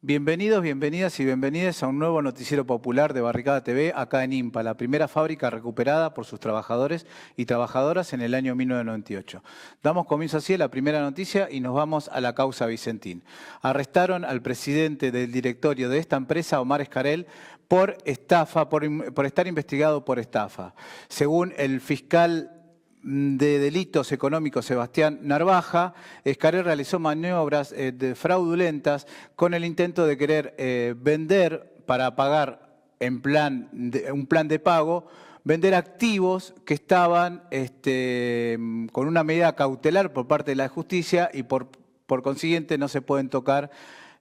Bienvenidos, bienvenidas y bienvenidas a un nuevo noticiero popular de Barricada TV, acá en IMPA, la primera fábrica recuperada por sus trabajadores y trabajadoras en el año 1998. Damos comienzo así a la primera noticia y nos vamos a la causa Vicentín. Arrestaron al presidente del directorio de esta empresa, Omar Escarel, por estafa, por estar investigado por estafa. Según el fiscal de delitos económicos Sebastián Narvaja, Escarel realizó maniobras fraudulentas con el intento de querer vender para pagar en un plan de pago, vender activos que estaban con una medida cautelar por parte de la justicia y por consiguiente no se pueden tocar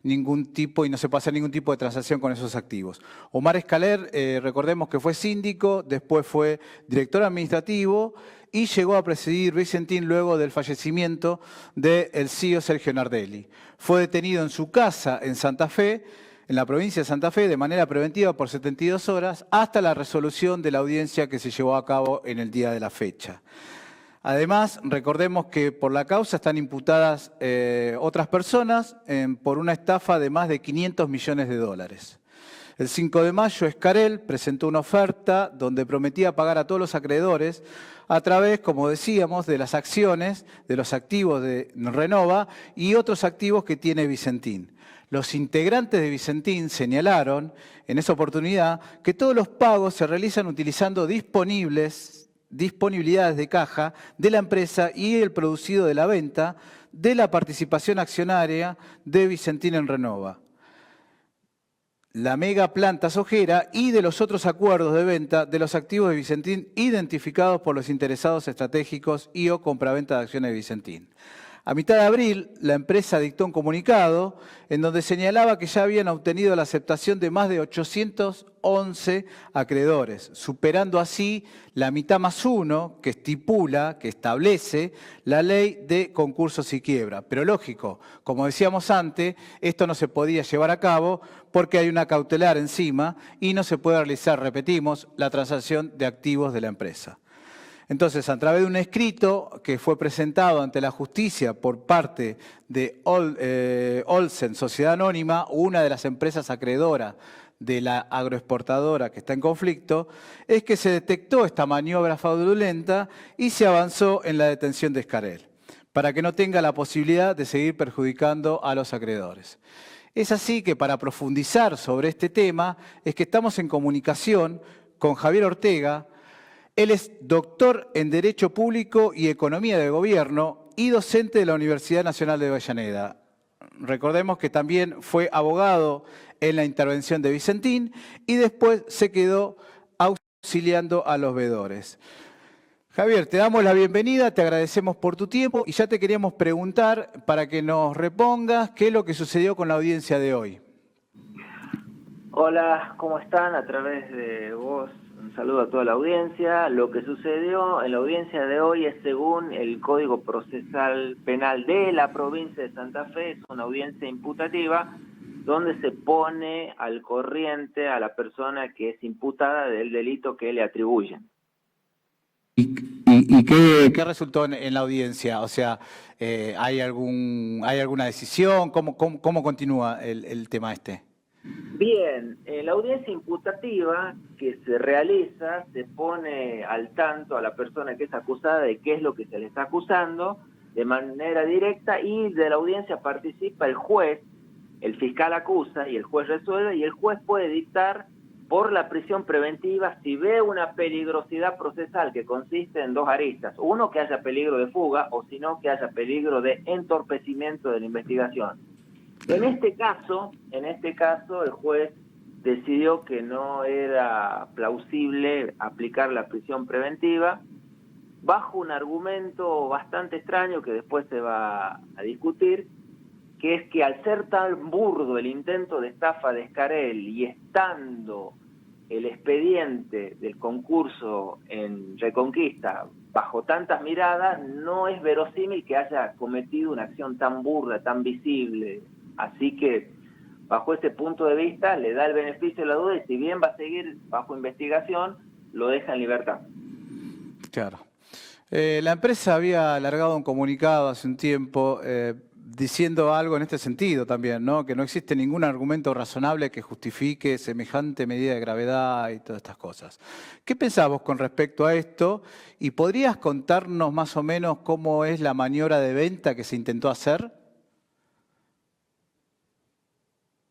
ningún tipo y no se puede hacer ningún tipo de transacción con esos activos. Omar Escarel, recordemos que fue síndico, después fue director administrativo y llegó a presidir Vicentín luego del fallecimiento del CEO Sergio Nardelli. Fue detenido en su casa en Santa Fe, en la provincia de Santa Fe, de manera preventiva por 72 horas, hasta la resolución de la audiencia que se llevó a cabo en el día de la fecha. Además, recordemos que por la causa están imputadas otras personas por una estafa de más de 500 millones de dólares. El 5 de mayo, Escarel presentó una oferta donde prometía pagar a todos los acreedores a través, como decíamos, de las acciones, de los activos de Renova y otros activos que tiene Vicentín. Los integrantes de Vicentín señalaron en esa oportunidad que todos los pagos se realizan utilizando disponibilidades de caja de la empresa y el producido de la venta de la participación accionaria de Vicentín en Renova, la mega planta sojera y de los otros acuerdos de venta de los activos de Vicentín identificados por los interesados estratégicos y o compraventa de acciones de Vicentín. A mitad de abril, la empresa dictó un comunicado en donde señalaba que ya habían obtenido la aceptación de más de 811 acreedores, superando así la mitad más uno que estipula, que establece la ley de concursos y quiebra. Pero lógico, como decíamos antes, esto no se podía llevar a cabo porque hay una cautelar encima y no se puede realizar, repetimos, la transacción de activos de la empresa. Entonces, a través de un escrito que fue presentado ante la justicia por parte de Olsen, Sociedad Anónima, una de las empresas acreedoras de la agroexportadora que está en conflicto, es que se detectó esta maniobra fraudulenta y se avanzó en la detención de Escarel, para que no tenga la posibilidad de seguir perjudicando a los acreedores. Es así que para profundizar sobre este tema es que estamos en comunicación con Javier Ortega. Él es doctor en Derecho Público y Economía de Gobierno y docente de la Universidad Nacional de Avellaneda. Recordemos que también fue abogado en la intervención de Vicentín y después se quedó auxiliando a los veedores. Javier, te damos la bienvenida, te agradecemos por tu tiempo y ya te queríamos preguntar para que nos repongas qué es lo que sucedió con la audiencia de hoy. Hola, ¿cómo están? A través de vos, un saludo a toda la audiencia. Lo que sucedió en la audiencia de hoy es según el Código Procesal Penal de la provincia de Santa Fe, es una audiencia imputativa donde se pone al corriente a la persona que es imputada del delito que le atribuyen. ¿Y qué resultó en la audiencia? O sea, ¿hay alguna decisión? ¿Cómo continúa el tema este? Bien, la audiencia imputativa que se realiza se pone al tanto a la persona que es acusada de qué es lo que se le está acusando de manera directa y de la audiencia participa el juez, el fiscal acusa y el juez resuelve y el juez puede dictar por la prisión preventiva si ve una peligrosidad procesal que consiste en dos aristas. Uno, que haya peligro de fuga o si no, que haya peligro de entorpecimiento de la investigación. En este caso, el juez decidió que no era plausible aplicar la prisión preventiva bajo un argumento bastante extraño que después se va a discutir, que es que al ser tan burdo el intento de estafa de Escarel y estando el expediente del concurso en Reconquista bajo tantas miradas, no es verosímil que haya cometido una acción tan burda, tan visible. Así que, bajo ese punto de vista, le da el beneficio de la duda y si bien va a seguir bajo investigación, lo deja en libertad. Claro. La empresa había alargado un comunicado hace un tiempo diciendo algo en este sentido también, ¿no? Que no existe ningún argumento razonable que justifique semejante medida de gravedad y todas estas cosas. ¿Qué pensás vos con respecto a esto? ¿Y podrías contarnos más o menos cómo es la maniobra de venta que se intentó hacer?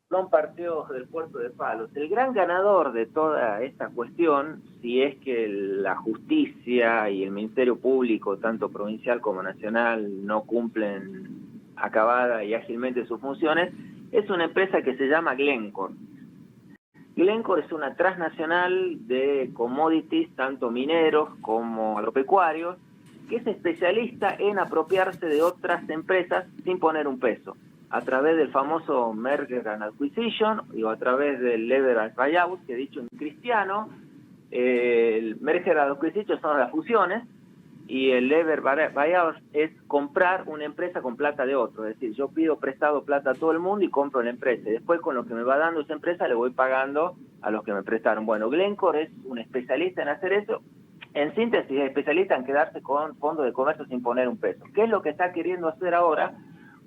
Son partidos del puerto de Palos. El gran ganador de toda esta cuestión, si es que la justicia y el Ministerio Público, tanto provincial como nacional, no cumplen acabada y ágilmente sus funciones, es una empresa que se llama Glencore. Glencore es una transnacional de commodities, tanto mineros como agropecuarios, que es especialista en apropiarse de otras empresas sin poner un peso, a través del famoso Merger and Acquisition o a través del Lever and Buyout, que dicho en cristiano, el Merger and Acquisition son las fusiones y el Lever Buyout es comprar una empresa con plata de otro. Es decir, yo pido prestado plata a todo el mundo y compro la empresa. Y después con lo que me va dando esa empresa le voy pagando a los que me prestaron. Bueno, Glencore es un especialista en hacer eso. En síntesis, es especialista en quedarse con fondos de comercio sin poner un peso. ¿Qué es lo que está queriendo hacer ahora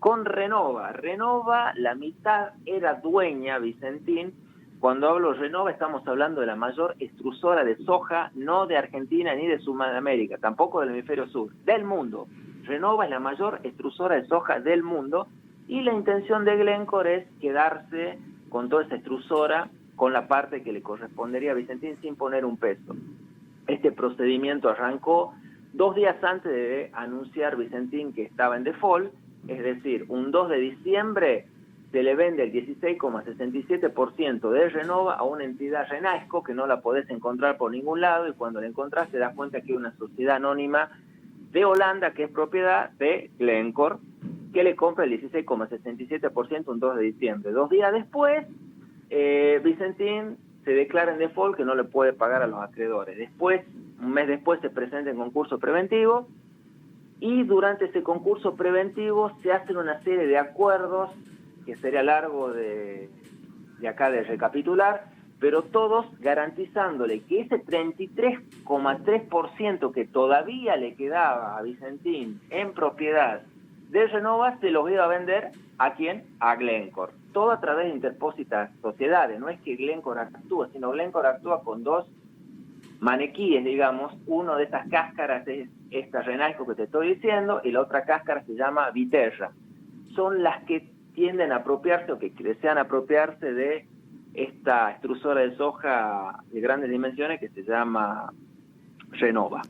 con Renova? Renova, la mitad era dueña, Vicentín. Cuando hablo de Renova estamos hablando de la mayor extrusora de soja, no de Argentina ni de Sudamérica, tampoco del hemisferio sur, del mundo. Renova es la mayor extrusora de soja del mundo y la intención de Glencore es quedarse con toda esa extrusora, con la parte que le correspondería a Vicentín sin poner un peso. Este procedimiento arrancó 2 días antes de anunciar Vicentín que estaba en default, es decir, un 2 de diciembre se le vende el 16,67% de Renova a una entidad Renasco que no la podés encontrar por ningún lado y cuando la encontrás te das cuenta que es una sociedad anónima de Holanda que es propiedad de Glencore que le compra el 16,67% un 2 de diciembre. 2 días después, Vicentín se declara en default que no le puede pagar a los acreedores. Después, un mes después se presenta en concurso preventivo y durante ese concurso preventivo se hacen una serie de acuerdos que sería largo de acá de recapitular, pero todos garantizándole que ese 33,3% que todavía le quedaba a Vicentín en propiedad de Renova se los iba a vender ¿a quién? A Glencore. Todo a través de interpósitas sociedades. No es que Glencore actúa, sino Glencore actúa con 2 maniquíes, digamos. Uno de estas cáscaras es esta Renasco que te estoy diciendo y la otra cáscara se llama Viterra. Son las que tienden a apropiarse o que desean apropiarse de esta extrusora de soja de grandes dimensiones que se llama Renova.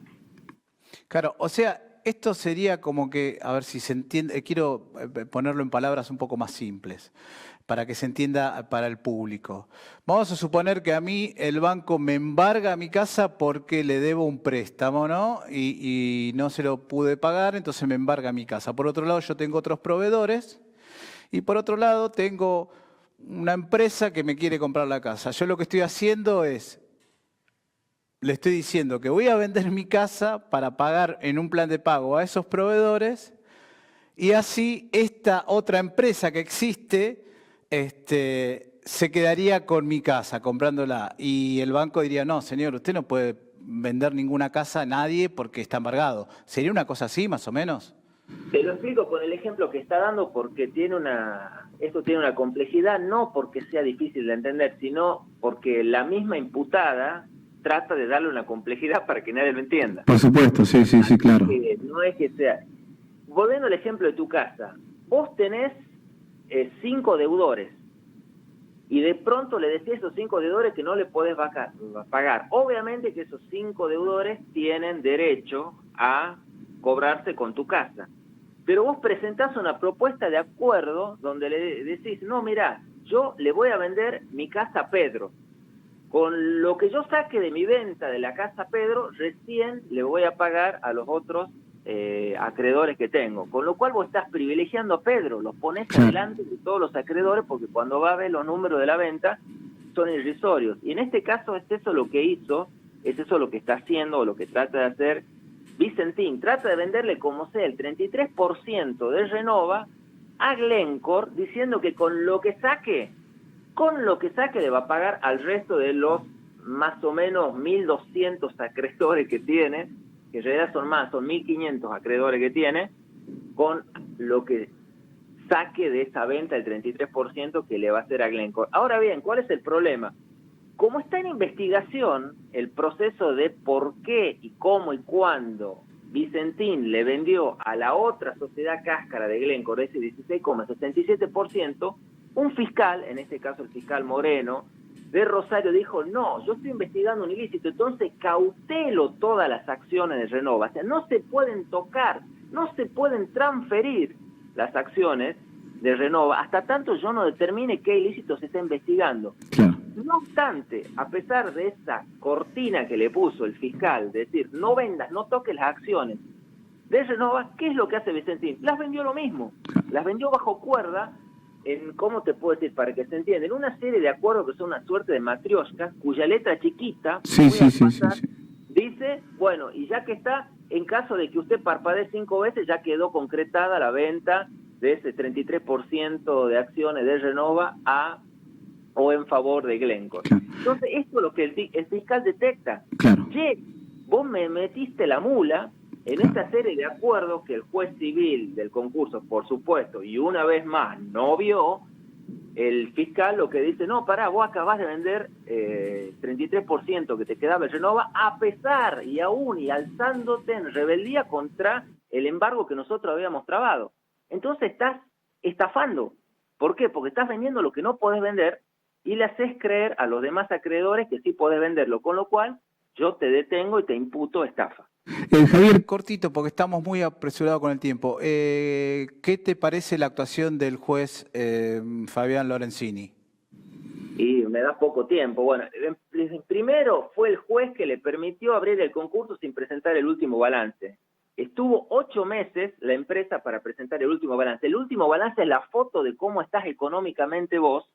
Claro, o sea, esto sería como que, a ver si se entiende, quiero ponerlo en palabras un poco más simples, para que se entienda para el público. Vamos a suponer que a mí el banco me embarga mi casa porque le debo un préstamo, ¿no? Y no se lo pude pagar, entonces me embarga mi casa. Por otro lado, yo tengo otros proveedores. Y por otro lado, tengo una empresa que me quiere comprar la casa. Yo lo que estoy haciendo es, le estoy diciendo que voy a vender mi casa para pagar en un plan de pago a esos proveedores y así esta otra empresa que existe se quedaría con mi casa comprándola. Y el banco diría, no, señor, usted no puede vender ninguna casa a nadie porque está embargado. ¿Sería una cosa así, más o menos? Te lo explico con el ejemplo que está dando porque esto tiene una complejidad, no porque sea difícil de entender, sino porque la misma imputada trata de darle una complejidad para que nadie lo entienda. Por supuesto, sí, claro. No es que sea... Volviendo al ejemplo de tu casa, vos tenés 5 deudores y de pronto le decís a esos 5 deudores que no le podés pagar. Obviamente que esos 5 deudores tienen derecho a cobrarse con tu casa. Pero vos presentás una propuesta de acuerdo donde le decís, no, mira, yo le voy a vender mi casa a Pedro. Con lo que yo saque de mi venta de la casa a Pedro, recién le voy a pagar a los otros acreedores que tengo. Con lo cual vos estás privilegiando a Pedro, los pones adelante de todos los acreedores porque cuando va a ver los números de la venta son irrisorios. Y en este caso es eso lo que hizo, es eso lo que está haciendo o lo que trata de hacer Vicentín. Trata de venderle como sea el 33% de Renova a Glencore diciendo que con lo que saque le va a pagar al resto de los más o menos 1.200 acreedores que tiene, que en realidad son más, son 1.500 acreedores que tiene, con lo que saque de esa venta el 33% que le va a hacer a Glencore. Ahora bien, ¿cuál es el problema? Como está en investigación el proceso de por qué y cómo y cuándo Vicentín le vendió a la otra sociedad cáscara de Glencore ese 16,67%, un fiscal, en este caso el fiscal Moreno, de Rosario dijo, no, yo estoy investigando un ilícito, entonces cautelo todas las acciones de Renova. O sea, no se pueden tocar, no se pueden transferir las acciones de Renova hasta tanto yo no determine qué ilícito se está investigando. Claro. No obstante, a pesar de esa cortina que le puso el fiscal, de decir, no vendas, no toques las acciones de Renova, ¿qué es lo que hace Vicentín? Las vendió lo mismo, las vendió bajo cuerda, en, ¿cómo te puedo decir? Para que se entienda, en una serie de acuerdos que son una suerte de matrioshka, cuya letra chiquita, Sí. dice, bueno, y ya que está, en caso de que usted parpadee 5 veces, ya quedó concretada la venta de ese 33% de acciones de Renova a o en favor de Glencore. Claro. Entonces, esto es lo que el fiscal detecta. Claro. Che, vos me metiste la mula en esta serie de acuerdos que el juez civil del concurso, por supuesto, y una vez más no vio, el fiscal lo que dice, no, pará, vos acabás de vender 33% que te quedaba el Renova, a pesar y aún y alzándote en rebeldía contra el embargo que nosotros habíamos trabado. Entonces estás estafando. ¿Por qué? Porque estás vendiendo lo que no podés vender y le haces creer a los demás acreedores que sí podés venderlo, con lo cual yo te detengo y te imputo estafa. Javier, Cortito, porque estamos muy apresurados con el tiempo. ¿Qué te parece la actuación del juez Fabián Lorenzini? Y me da poco tiempo. Bueno, primero fue el juez que le permitió abrir el concurso sin presentar el último balance. Estuvo 8 meses la empresa para presentar el último balance. El último balance es la foto de cómo estás económicamente vos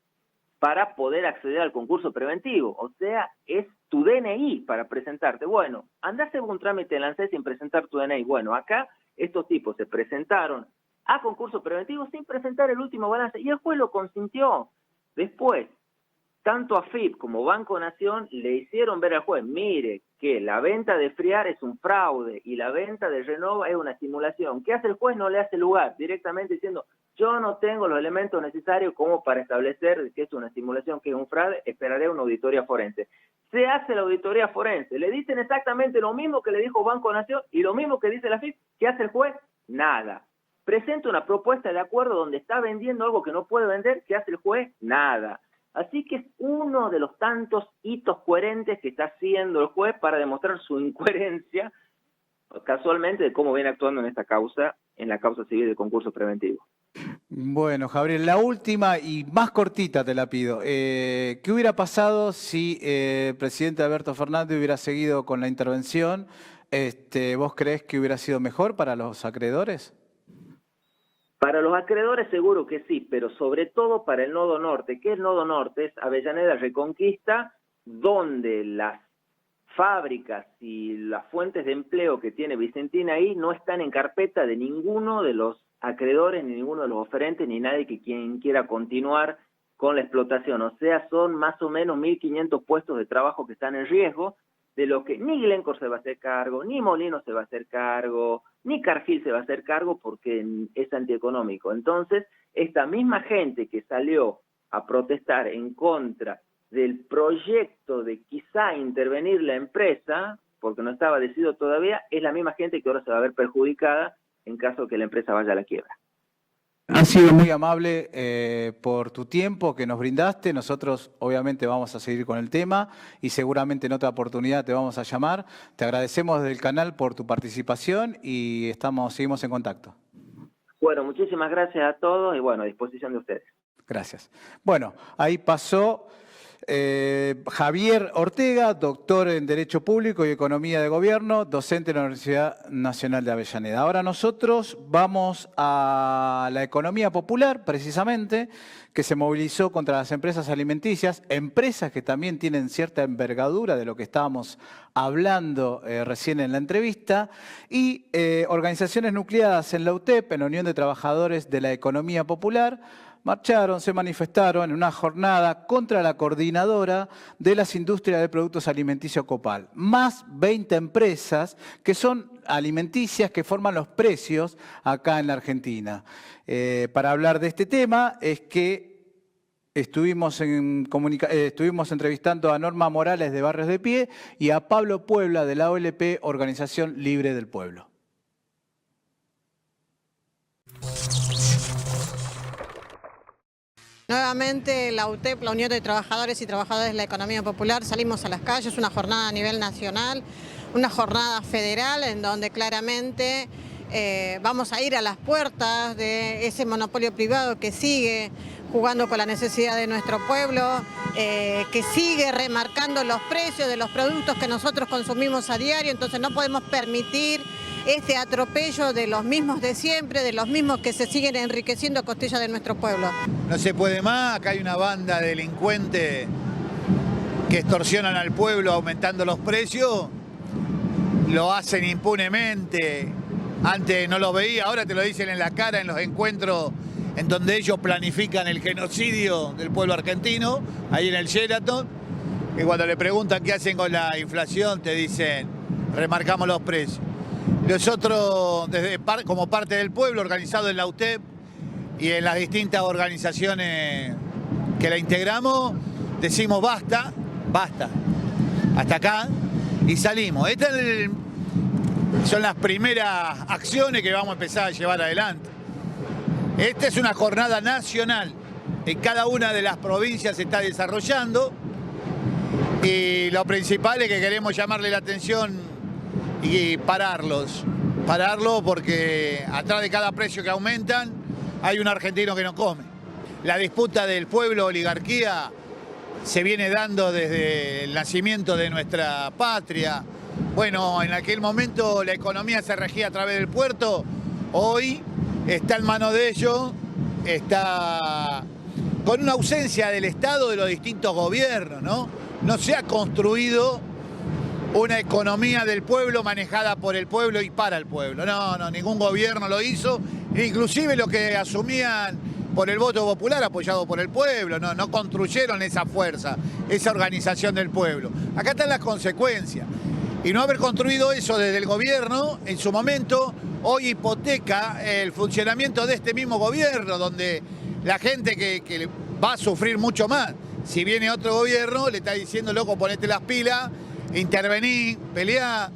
para poder acceder al concurso preventivo. O sea, es tu DNI para presentarte. Bueno, andá a hacer un trámite en ANSES sin presentar tu DNI. Bueno, acá estos tipos se presentaron a concurso preventivo sin presentar el último balance y el juez lo consintió. Después, tanto AFIP como Banco Nación le hicieron ver al juez, mire, que la venta de Friar es un fraude y la venta de Renova es una simulación. ¿Qué hace el juez? No le hace lugar, directamente diciendo, yo no tengo los elementos necesarios como para establecer que es una simulación, que es un fraude, esperaré una auditoría forense. Se hace la auditoría forense, le dicen exactamente lo mismo que le dijo Banco Nación y lo mismo que dice la AFIP. ¿Qué hace el juez? Nada. Presenta una propuesta de acuerdo donde está vendiendo algo que no puede vender. ¿Qué hace el juez? Nada. Así que es uno de los tantos hitos coherentes que está haciendo el juez para demostrar su incoherencia, casualmente, de cómo viene actuando en esta causa, en la causa civil del concurso preventivo. Bueno, Gabriel, la última y más cortita te la pido. ¿Qué hubiera pasado si el presidente Alberto Fernández hubiera seguido con la intervención? ¿Vos creés que hubiera sido mejor para los acreedores? Para los acreedores seguro que sí, pero sobre todo para el Nodo Norte. ¿Qué es el Nodo Norte? Es Avellaneda Reconquista, donde las fábricas y las fuentes de empleo que tiene Vicentín ahí no están en carpeta de ninguno de los acreedores, ni ninguno de los oferentes, ni nadie que quien quiera continuar con la explotación. O sea, son más o menos 1.500 puestos de trabajo que están en riesgo, de lo que ni Glencore se va a hacer cargo, ni Molino se va a hacer cargo, ni Cargill se va a hacer cargo porque es antieconómico. Entonces, esta misma gente que salió a protestar en contra del proyecto de quizá intervenir la empresa, porque no estaba decidido todavía, es la misma gente que ahora se va a ver perjudicada en caso que la empresa vaya a la quiebra. Ha sido muy amable por tu tiempo que nos brindaste. Nosotros obviamente vamos a seguir con el tema y seguramente en otra oportunidad te vamos a llamar. Te agradecemos desde el canal por tu participación y seguimos en contacto. Bueno, muchísimas gracias a todos y bueno, a disposición de ustedes. Gracias. Bueno, ahí pasó Javier Ortega, doctor en Derecho Público y Economía de Gobierno, docente de la Universidad Nacional de Avellaneda. Ahora nosotros vamos a la economía popular, precisamente, que se movilizó contra las empresas alimenticias, empresas que también tienen cierta envergadura de lo que estábamos hablando recién en la entrevista, y organizaciones nucleadas en la UTEP, en la Unión de Trabajadores de la Economía Popular, marcharon, se manifestaron en una jornada contra la coordinadora de las industrias de productos alimenticios Copal, más 20 empresas que son alimenticias que forman los precios acá en la Argentina. Para hablar de este tema es que estuvimos entrevistando a Norma Morales de Barrios de Pie y a Pablo Puebla de la OLP, Organización Libre del Pueblo. Nuevamente la UTEP, la Unión de Trabajadores y Trabajadoras de la Economía Popular, salimos a las calles, una jornada a nivel nacional, una jornada federal en donde claramente vamos a ir a las puertas de ese monopolio privado que sigue jugando con la necesidad de nuestro pueblo, que sigue remarcando los precios de los productos que nosotros consumimos a diario. Entonces no podemos permitir este atropello de los mismos de siempre, de los mismos que se siguen enriqueciendo a costilla de nuestro pueblo. No se puede más, acá hay una banda de delincuentes que extorsionan al pueblo aumentando los precios, lo hacen impunemente, antes no lo veía, ahora te lo dicen en la cara en los encuentros en donde ellos planifican el genocidio del pueblo argentino, ahí en el Sheraton, y cuando le preguntan qué hacen con la inflación, te dicen, remarcamos los precios. Nosotros, como parte del pueblo, organizado en la UTEP y en las distintas organizaciones que la integramos, decimos basta, basta, hasta acá, y salimos. Estas son las primeras acciones que vamos a empezar a llevar adelante. Esta es una jornada nacional, en cada una de las provincias se está desarrollando, y lo principal es que queremos llamarle la atención y pararlo porque atrás de cada precio que aumentan hay un argentino que no come. La disputa del pueblo-oligarquía se viene dando desde el nacimiento de nuestra patria. Bueno, en aquel momento la economía se regía a través del puerto, hoy está en manos de ellos, está con una ausencia del Estado de los distintos gobiernos, ¿no? No se ha construido una economía del pueblo manejada por el pueblo y para el pueblo. No, ningún gobierno lo hizo, inclusive los que asumían por el voto popular apoyado por el pueblo, no construyeron esa fuerza, esa organización del pueblo. Acá están las consecuencias. Y no haber construido eso desde el gobierno, en su momento, hoy hipoteca el funcionamiento de este mismo gobierno, donde la gente que va a sufrir mucho más. Si viene otro gobierno, le está diciendo, loco, ponete las pilas, intervení, peleá,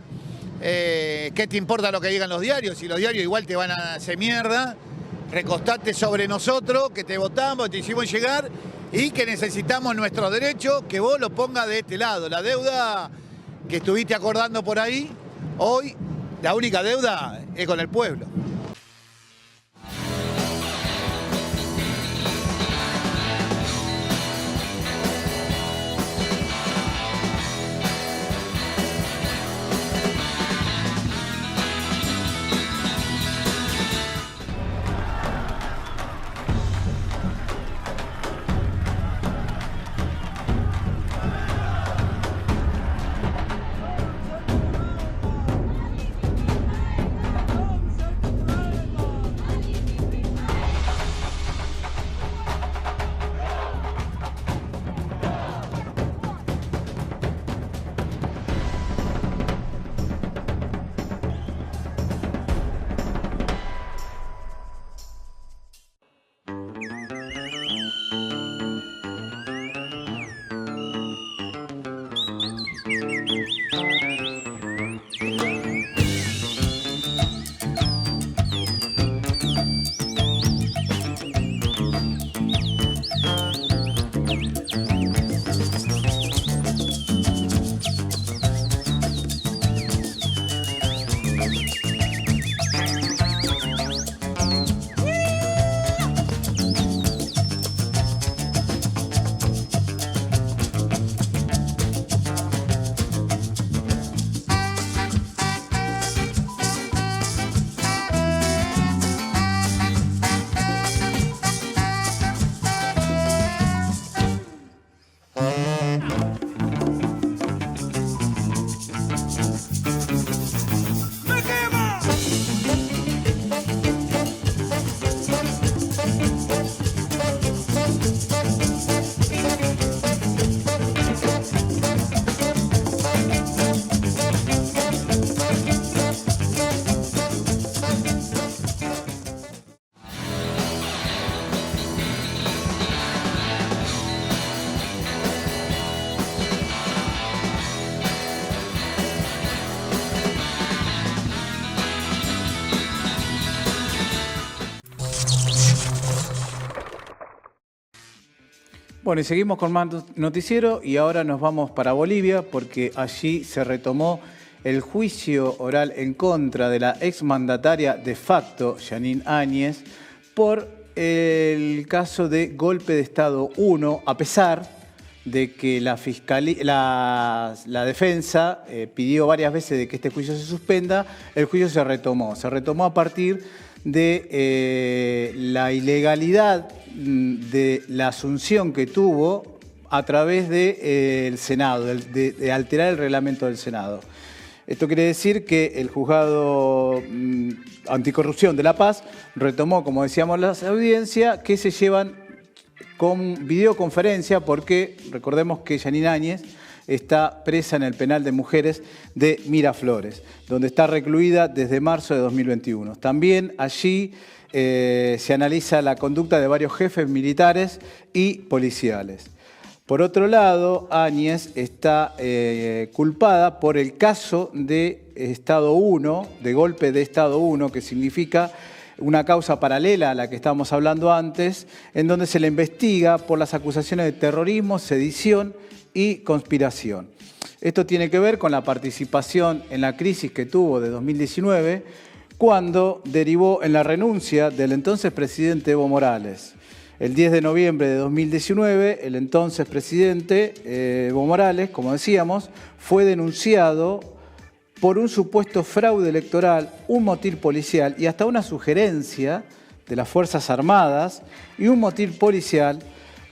¿qué te importa lo que digan los diarios? Si los diarios igual te van a hacer mierda, recostate sobre nosotros, que te votamos, te hicimos llegar y que necesitamos nuestros derechos, que vos lo pongas de este lado. La deuda que estuviste acordando por ahí, hoy la única deuda es con el pueblo. Bueno, y seguimos con más noticiero y ahora nos vamos para Bolivia porque allí se retomó el juicio oral en contra de la exmandataria de facto, Jeanine Áñez, por el caso de golpe de Estado 1, a pesar de que la defensa pidió varias veces de que este juicio se suspenda. El juicio se retomó a partir de la ilegalidad de la asunción que tuvo a través del Senado, de alterar el reglamento del Senado. Esto quiere decir que el Juzgado Anticorrupción de La Paz retomó, como decíamos, las audiencias que se llevan con videoconferencia porque recordemos que Jeanine Áñez está presa en el penal de mujeres de Miraflores, donde está recluida desde marzo de 2021. También allí se analiza la conducta de varios jefes militares y policiales. Por otro lado, Áñez está culpada por el caso de Estado 1, de golpe de Estado 1, que significa una causa paralela a la que estábamos hablando antes, en donde se le investiga por las acusaciones de terrorismo, sedición y conspiración. Esto tiene que ver con la participación en la crisis que tuvo de 2019, cuando derivó en la renuncia del entonces presidente Evo Morales. El 10 de noviembre de 2019, el entonces presidente Evo Morales, como decíamos, fue denunciado por un supuesto fraude electoral, un motín policial y hasta una sugerencia de las Fuerzas Armadas y un motín policial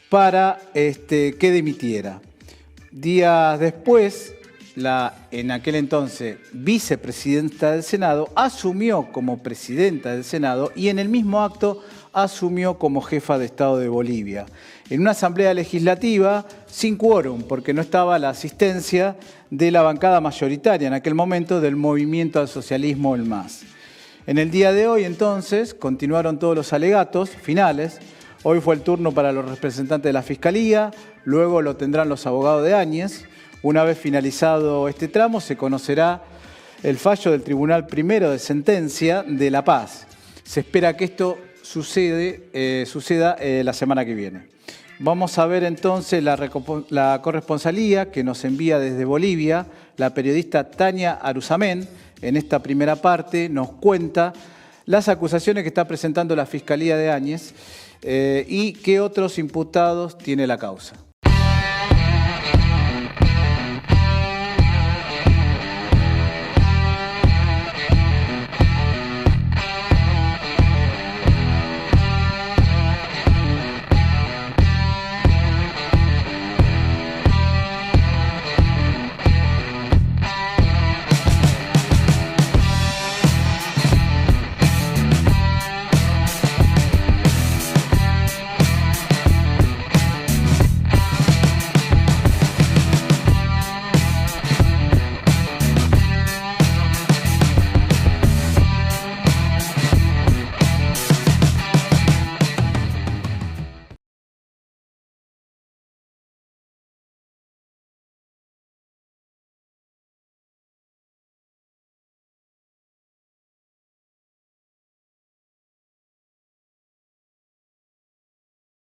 para que dimitiera. Días después, la en aquel entonces vicepresidenta del Senado asumió como presidenta del Senado y en el mismo acto asumió como jefa de Estado de Bolivia. En una asamblea legislativa sin quórum, porque no estaba la asistencia de la bancada mayoritaria en aquel momento del Movimiento al Socialismo, el MAS. En el día de hoy, entonces, continuaron todos los alegatos finales. Hoy fue el turno para los representantes de la Fiscalía, luego lo tendrán los abogados de Áñez. Una vez finalizado este tramo, se conocerá el fallo del Tribunal Primero de Sentencia de La Paz. Se espera que esto suceda la semana que viene. Vamos a ver entonces la corresponsalía que nos envía desde Bolivia la periodista Tania Arusamén. En esta primera parte nos cuenta las acusaciones que está presentando la Fiscalía de Áñez y qué otros imputados tiene la causa.